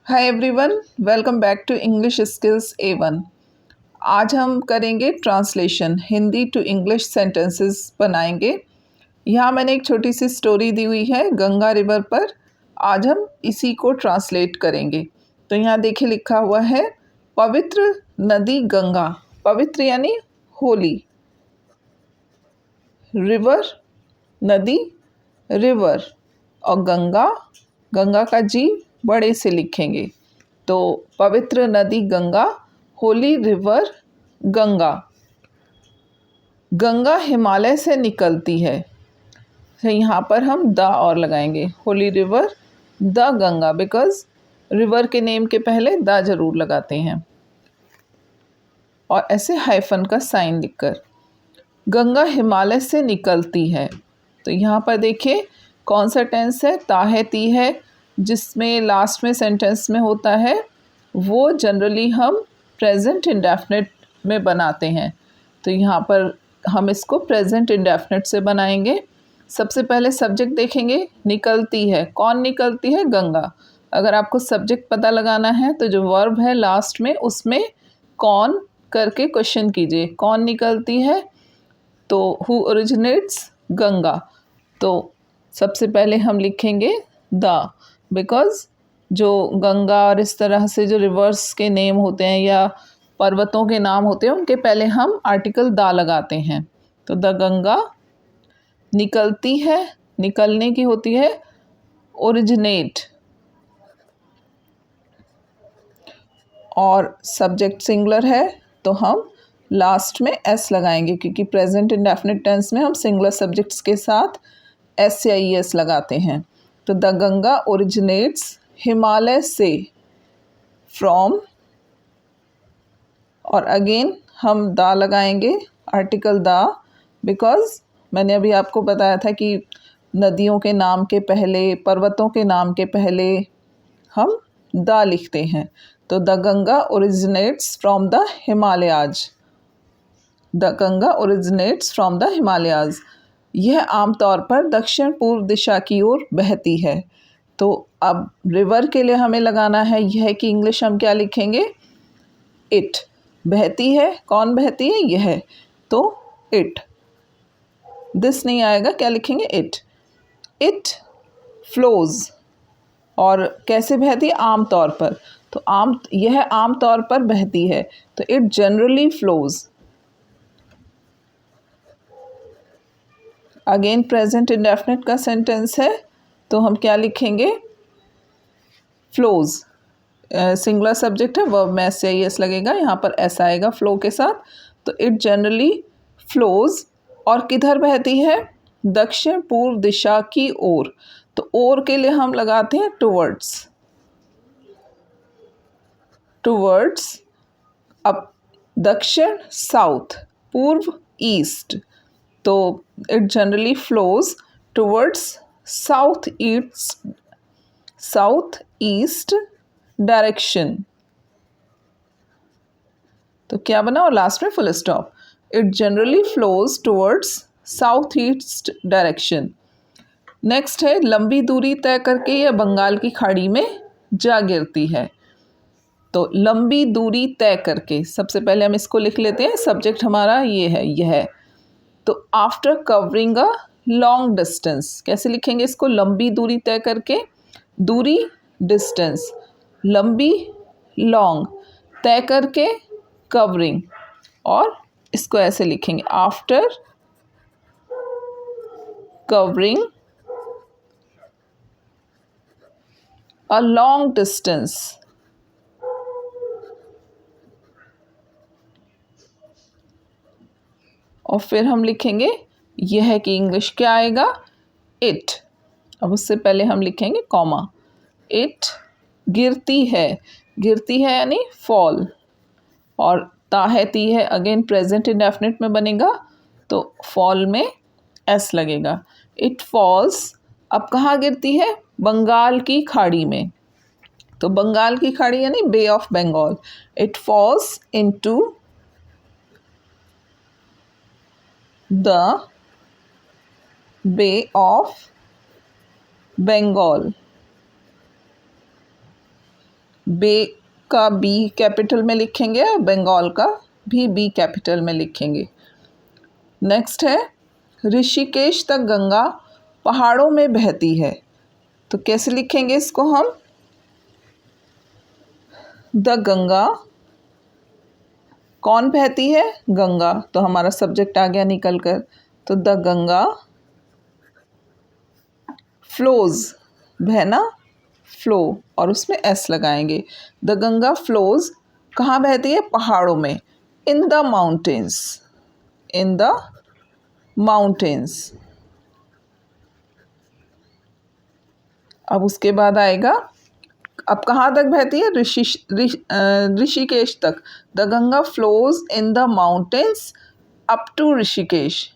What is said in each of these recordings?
Hi everyone, welcome back to English skills A1। आज हम करेंगे translation, Hindi to English sentences बनाएंगे। यहाँ मैंने एक छोटी सी स्टोरी दी हुई है गंगा रिवर पर। आज हम इसी को ट्रांसलेट करेंगे। तो यहाँ देखिए लिखा हुआ है पवित्र नदी गंगा। पवित्र यानी होली, रिवर नदी, रिवर, और गंगा, गंगा का जी बड़े से लिखेंगे। तो पवित्र नदी गंगा, होली रिवर गंगा। गंगा हिमालय से निकलती है, तो यहाँ पर हम द और लगाएंगे। Holi river the Ganga, because river के नेम के पहले द जरूर लगाते हैं, और ऐसे हाइफन का साइन लिखकर। गंगा हिमालय से निकलती है, तो यहाँ पर देखिए कौन सा टेंस है, ता है ती है, जिसमें लास्ट में सेंटेंस में होता है वो जनरली हम प्रेजेंट इंडेफिनिट में बनाते हैं। तो यहाँ पर हम इसको प्रेजेंट इंडेफिनिट से बनाएंगे। सबसे पहले सब्जेक्ट देखेंगे, निकलती है। कौन निकलती है? गंगा। अगर आपको सब्जेक्ट पता लगाना है तो जो वर्ब है लास्ट में उसमें कौन करके क्वेश्चन कीजिए, कौन निकलती है? तो हु ओरिजिनेट्स गंगा। तो सबसे पहले हम लिखेंगे द, बिकॉज जो गंगा और इस तरह से जो रिवर्स के नेम होते हैं या पर्वतों के नाम होते हैं उनके पहले हम आर्टिकल दा लगाते हैं। तो द गंगा निकलती है, निकलने की होती है ओरिजिनेट, और सब्जेक्ट सिंगुलर है तो हम लास्ट में एस लगाएंगे, क्योंकि प्रेजेंट इंडेफिनिट टेंस में हम सिंगुलर सब्जेक्ट्स के साथ एस या ई एस लगाते हैं। तो द गंगा ओरिजिनेट्स हिमालय से, फ्रॉम, और अगेन हम दा लगाएंगे, आर्टिकल दा, बिकॉज मैंने अभी आपको बताया था कि नदियों के नाम के पहले, पर्वतों के नाम के पहले हम दा लिखते हैं। तो the Ganga originates from the Himalayas. The Ganga originates from the Himalayas. यह आमतौर पर दक्षिण पूर्व दिशा की ओर बहती है। तो अब रिवर के लिए हमें लगाना है यह कि इंग्लिश हम क्या लिखेंगे? इट। बहती है, कौन बहती है? यह, तो इट। दिस नहीं आएगा, क्या लिखेंगे? इट। इट फ्लोज, और कैसे बहती है? आम तौर पर। तो यह आम तौर पर बहती है, तो it generally flows. Again present indefinite का सेंटेंस है, तो हम क्या लिखेंगे? फ्लोज। सिंगुलर सब्जेक्ट है, वर्ब में एस या एस लगेगा, यहाँ पर एस आएगा फ्लो के साथ। तो इट जनरली फ्लोज, और किधर बहती है? दक्षिण पूर्व दिशा की ओर। तो ओर के लिए हम लगाते हैं टुवर्ड्स। टुवर्ड्स, अब दक्षिण साउथ, पूर्व ईस्ट। तो it generally flows towards south east direction. तो क्या बना? और लास्ट में full stop. It generally flows towards south east direction. Next है लंबी दूरी तय करके यह बंगाल की खाड़ी में जा गिरती है। तो लंबी दूरी तय करके, सबसे पहले हम इसको लिख लेते हैं। सब्जेक्ट हमारा ये है, यह। तो after covering a long distance, कैसे लिखेंगे इसको? लंबी दूरी तय करके, दूरी डिस्टेंस, लंबी लॉन्ग, तय करके कवरिंग, और इसको ऐसे लिखेंगे after covering a long distance. और फिर हम लिखेंगे यह की इंग्लिश क्या आएगा? इट। अब उससे पहले हम लिखेंगे कॉमा। इट गिरती है, गिरती है यानी फॉल, और ताहती है अगेन प्रेजेंट इंडेफिनिट में बनेगा, तो फॉल में एस लगेगा। इट फॉल्स, अब कहाँ गिरती है? बंगाल की खाड़ी में। तो बंगाल की खाड़ी यानी bay of Bengal. It falls into the bay of Bengal. Bay का बी कैपिटल में लिखेंगे और बंगाल का भी बी कैपिटल में लिखेंगे। नेक्स्ट है ऋषिकेश तक गंगा पहाड़ों में बहती है, तो कैसे लिखेंगे इसको हम? द गंगा, कौन बहती है? गंगा, तो हमारा सब्जेक्ट आ गया निकल कर। तो द गंगा फ्लोज, बहना फ्लो और उसमें एस लगाएंगे। द गंगा फ्लोज कहाँ बहती है? पहाड़ों में। इन the mountains, in the mountains. अब उसके बाद आएगा, अब कहाँ तक बहती है? ऋषिकेश तक। The Ganga flows in the mountains up to Rishikesh.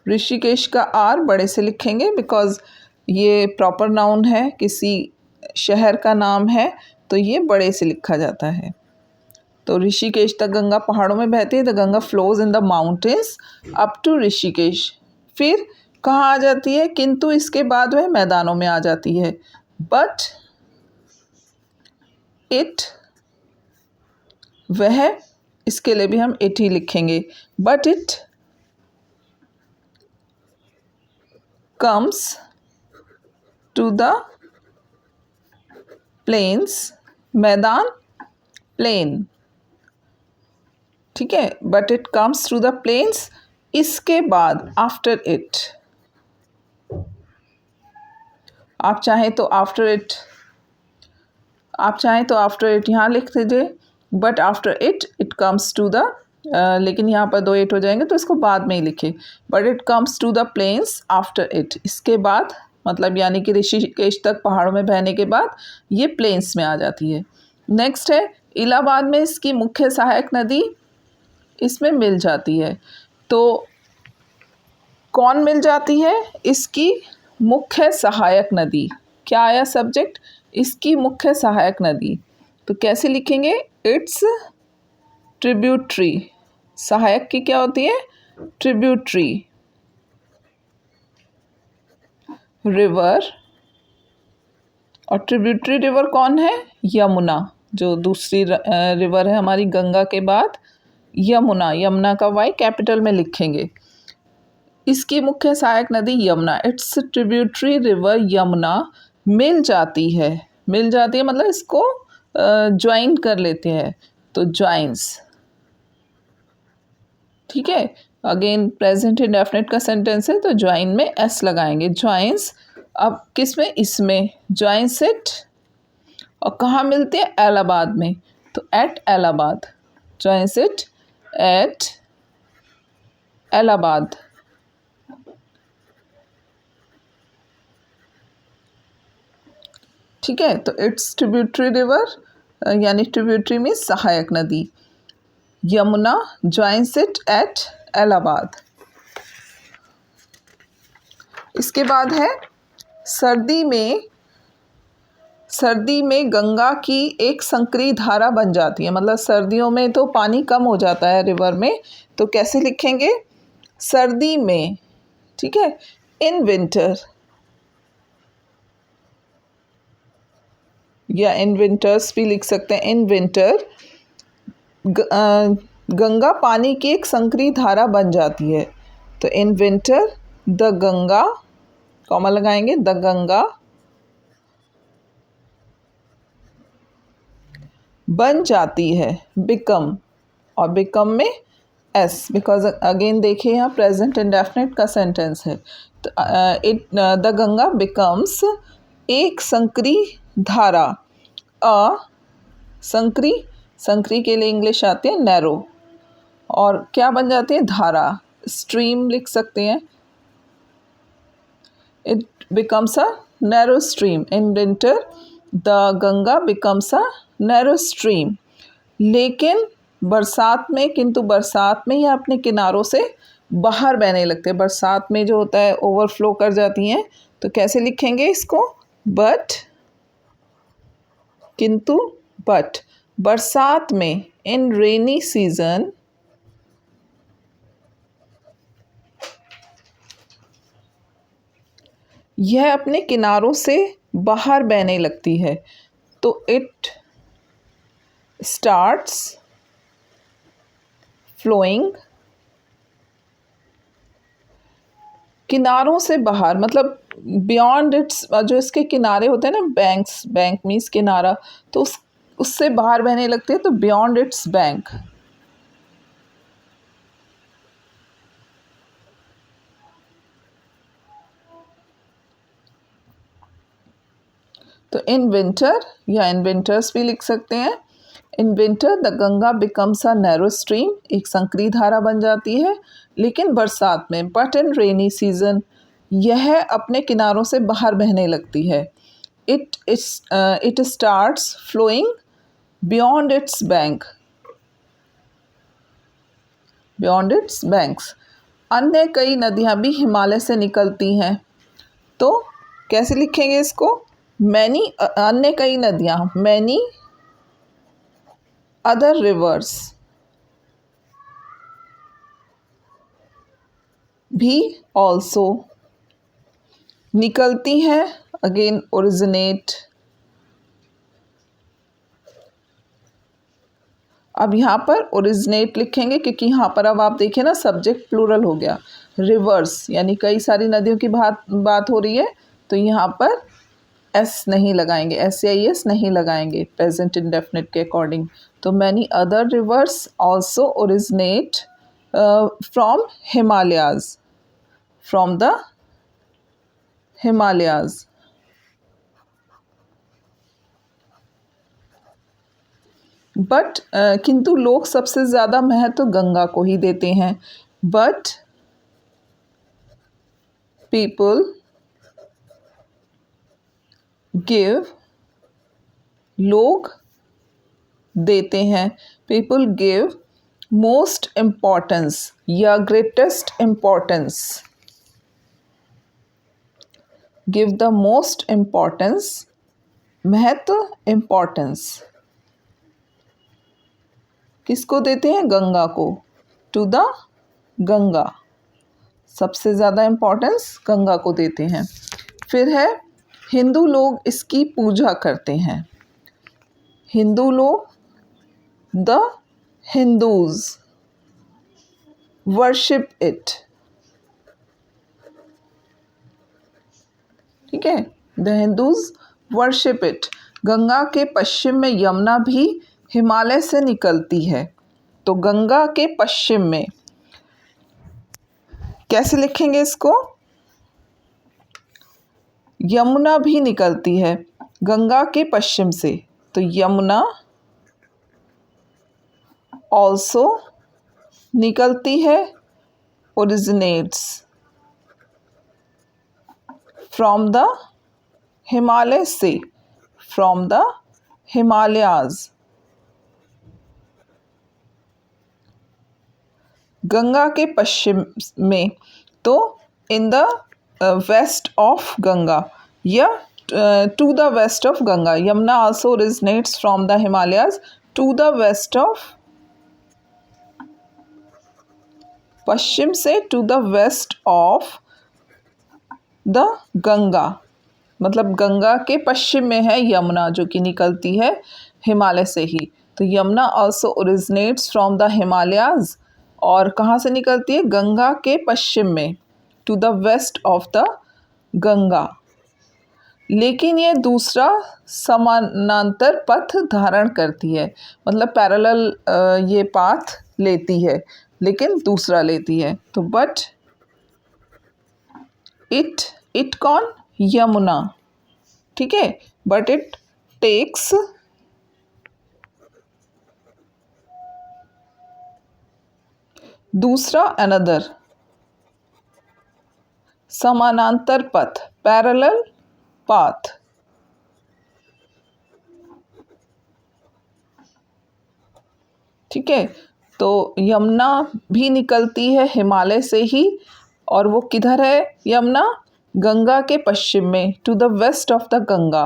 Rishikesh का आर बड़े से लिखेंगे बिकॉज ये प्रॉपर नाउन है, किसी शहर का नाम है, तो ये बड़े से लिखा जाता है। तो ऋषिकेश तक गंगा पहाड़ों में बहती है। The Ganga flows in the mountains up to Rishikesh. फिर कहाँ आ जाती है? किंतु इसके बाद वह मैदानों में आ जाती है। बट इट, वह, इसके लिए भी हम इट ही लिखेंगे। But it comes to the plains, मैदान प्लेन, ठीक है। But it comes to the plains, इसके बाद आफ्टर इट, आप चाहें तो आफ्टर इट, यहाँ लिख दीजिए। But after it, it comes to the, लेकिन यहाँ पर 2 इट हो जाएंगे तो इसको बाद में ही लिखे। But it comes to the plains after it, इसके बाद, मतलब यानी कि ऋषिकेश तक पहाड़ों में बहने के बाद ये प्लेन्स में आ जाती है। नेक्स्ट है इलाहाबाद में इसकी मुख्य सहायक नदी इसमें मिल जाती है। तो कौन मिल जाती है? इसकी मुख्य सहायक नदी। क्या आया सब्जेक्ट? इसकी मुख्य सहायक नदी। तो कैसे लिखेंगे? It's tributary. सहायक की क्या होती है? Tributary river. और ट्रिब्यूटरी रिवर कौन है? यमुना, जो दूसरी रिवर है हमारी गंगा के बाद, यमुना। यमुना का वाई कैपिटल में लिखेंगे। इसकी मुख्य सहायक नदी Yamuna, it's tributary river Yamuna मिल जाती है। मिल जाती है मतलब इसको ज्वाइन कर लेते हैं, तो ज्वाइंस, ठीक है। अगेन प्रेजेंट इंडेफिनिट का सेंटेंस है तो ज्वाइन में एस लगाएंगे, ज्वाइंस। अब किस में? इसमें ज्वाइंस इट। और कहाँ मिलते हैं? इलाहाबाद में, तो at Allahabad, joins it at Allahabad. ठीक है, तो इट्स ट्रिब्यूटरी रिवर यानी ट्रिब्यूटरी में सहायक नदी Yamuna joins it at Allahabad. इसके बाद है सर्दी में गंगा की एक संक्रीय धारा बन जाती है। मतलब सर्दियों में तो पानी कम हो जाता है रिवर में, तो कैसे लिखेंगे? सर्दी में, ठीक है। इन विंटर या इन विंटर्स भी लिख सकते हैं। इन विंटर गंगा पानी की एक संक्रीय धारा बन जाती है, तो in winter the Ganga, comma लगाएंगे, द गंगा बन जाती है, बिकम, और बिकम में एस, बिकॉज अगेन देखिए यहाँ प्रेजेंट इंडेफिनिट का सेंटेंस है। तो द गंगा बिकम्स, एक संक्रीय धारा, अ संक्रीय, संक्रीय के लिए इंग्लिश आती है नैरो, और क्या बन जाती है? धारा, स्ट्रीम लिख सकते हैं। It becomes a narrow stream. In winter the Ganga becomes a narrow stream. लेकिन बरसात में, किंतु बरसात में यह अपने किनारों से बाहर बहने लगते हैं। बरसात में जो होता है ओवरफ्लो कर जाती हैं, तो कैसे लिखेंगे इसको? बट, किंतु, बट बरसात में, इन रेनी सीजन, यह अपने किनारों से बाहर बहने लगती है, तो इट स्टार्ट्स फ्लोइंग, किनारों से बाहर मतलब बियॉन्ड इट्स, जो इसके किनारे होते हैं ना, बैंक्स, बैंक मीन्स किनारा, तो उससे बाहर बहने लगती है, तो बियॉन्ड इट्स बैंक। तो इन विंटर या इन विंटर्स भी लिख सकते हैं। In winter the Ganga becomes a narrow stream, एक संकरी धारा बन जाती है, लेकिन बरसात में, बट इन रेनी सीजन, यह अपने किनारों से बाहर बहने लगती है। It starts flowing beyond its bank, beyond its banks. अन्य कई नदियाँ भी हिमालय से निकलती हैं, तो कैसे लिखेंगे इसको? मैनी, अन्य कई नदियाँ, मैनी अदर रिवर्स भी ऑल्सो निकलती हैं, अगेन ओरिजिनेट। अब यहाँ पर ओरिजिनेट लिखेंगे क्योंकि यहाँ पर अब आप देखिए ना, सब्जेक्ट प्लूरल हो गया। रिवर्स यानी कई सारी नदियों की बात हो रही है, तो यहाँ पर एस नहीं लगाएंगे, SAIS नहीं लगाएंगे प्रेजेंट इंडेफिनिट के अकॉर्डिंग। तो many other rivers also originate from Himalayas, from the Himalayas. But किंतु लोग सबसे ज़्यादा महत्व गंगा को ही देते हैं। बट पीपल गिव, लोग देते हैं, पीपल गिव मोस्ट इम्पॉर्टेंस या greatest importance, give the most importance, महत्व, इम्पॉर्टेंस किसको देते हैं? गंगा को। टू द गंगा, सबसे ज़्यादा इम्पॉर्टेंस गंगा को देते हैं। फिर है हिंदू लोग इसकी पूजा करते हैं। हिंदू लोग, द हिंदूज वर्शिप इट, ठीक है, the Hindus worship it. Ganga के पश्चिम में यमुना भी हिमालय से निकलती है, तो गंगा के पश्चिम में कैसे लिखेंगे इसको? यमुना भी निकलती है गंगा के पश्चिम से, तो यमुना ऑल्सो निकलती है, ओरिजिनेट्स फ्रॉम द हिमालय से, फ्रॉम द हिमालयाज। गंगा के पश्चिम में, तो in the west of Ganga, या to the west of Ganga. Yamuna also originates from the Himalayas to the west of, पश्चिम से to the west of the Ganga, मतलब गंगा के पश्चिम में है यमुना, जो कि निकलती है हिमालय से ही। तो Yamuna also originates from the Himalayas, और कहाँ से निकलती है? गंगा के पश्चिम में, to the west of the Ganga. लेकिन ये दूसरा समानांतर पथ धारण करती है, मतलब पैरेलल ये पाथ लेती है, लेकिन दूसरा लेती है। तो बट इट कौन? यमुना, ठीक है, बट इट टेक्स दूसरा, अनदर, समानांतर पथ, पैरेलल पाथ। ठीक है, तो यमुना भी निकलती है हिमालय से ही, और वो किधर है यमुना? गंगा के पश्चिम में, to the west of the Ganga,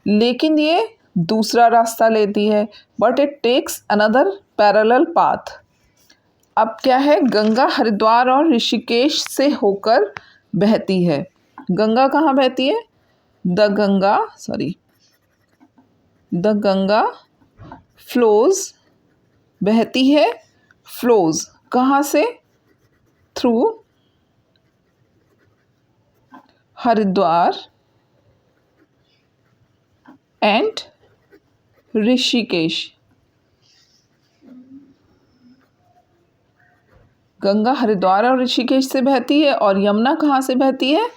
लेकिन ये दूसरा रास्ता लेती है, but it takes another parallel path. अब क्या है? गंगा हरिद्वार और ऋषिकेश से होकर बहती है। गंगा कहाँ बहती है? द गंगा फ्लोज, बहती है, फ्लोज कहाँ से, थ्रू हरिद्वार एंड ऋषिकेश। गंगा हरिद्वार और ऋषिकेश से बहती है, और यमुना कहाँ से बहती है,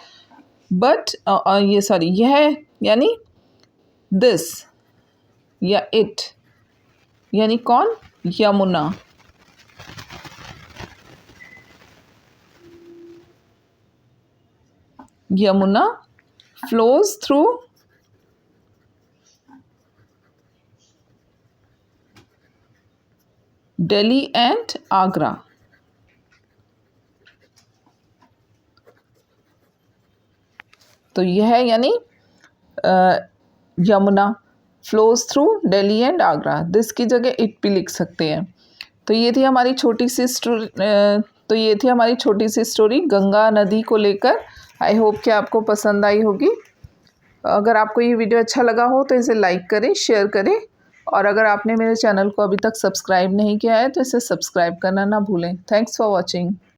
यह यानी दिस या इट, यानी कौन, Yamuna. Yamuna flows through Delhi and Agra. तो यह यानी Yamuna flows through Delhi and Agra, this की जगह इट भी लिख सकते हैं। तो ये थी हमारी छोटी सी स्टोरी गंगा नदी को लेकर। आई होप कि आपको पसंद आई होगी। अगर आपको ये वीडियो अच्छा लगा हो तो इसे लाइक करें, शेयर करें, और अगर आपने मेरे चैनल को अभी तक सब्सक्राइब नहीं किया है तो इसे सब्सक्राइब करना ना भूलें। Thanks for watching.